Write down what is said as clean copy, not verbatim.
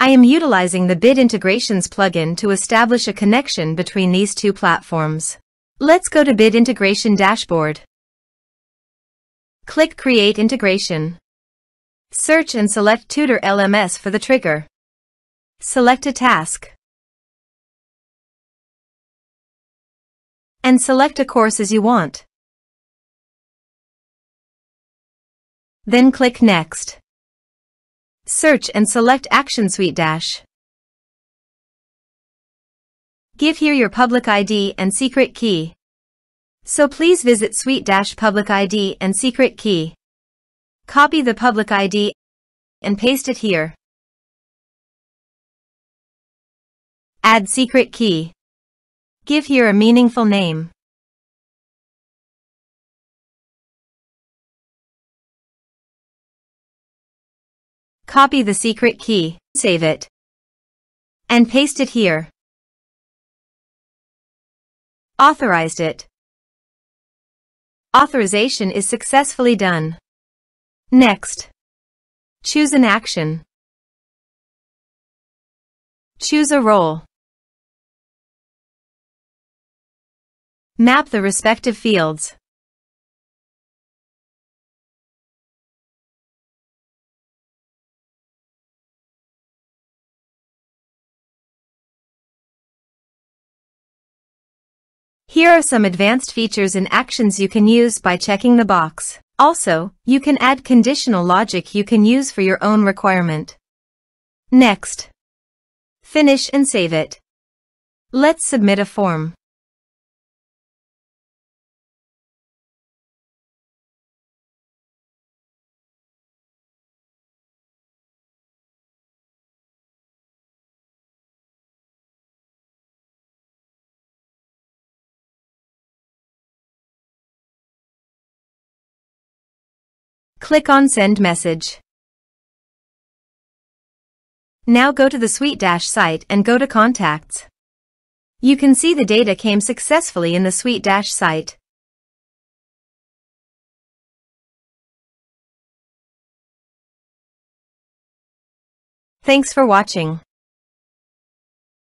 I am utilizing the Bit Integrations plugin to establish a connection between these two platforms. Let's go to Bit Integration Dashboard. Click Create Integration. Search and select Tutor LMS for the trigger. Select a task. And select a course as you want. Then click Next. Search and select Action SuiteDash. Give here your public ID and secret key. So please visit SuiteDash public ID and secret key. Copy the public ID and paste it here. Add secret key. Give here a meaningful name. Copy the secret key, save it, and paste it here. Authorized it. Authorization is successfully done. Next, choose an action. Choose a role. Map the respective fields. Here are some advanced features and actions you can use by checking the box. Also, you can add conditional logic you can use for your own requirement. Next, finish and save it. Let's submit a form. Click on Send Message. Now go to the SuiteDash site and go to Contacts. You can see the data came successfully in the SuiteDash site. Thanks for watching.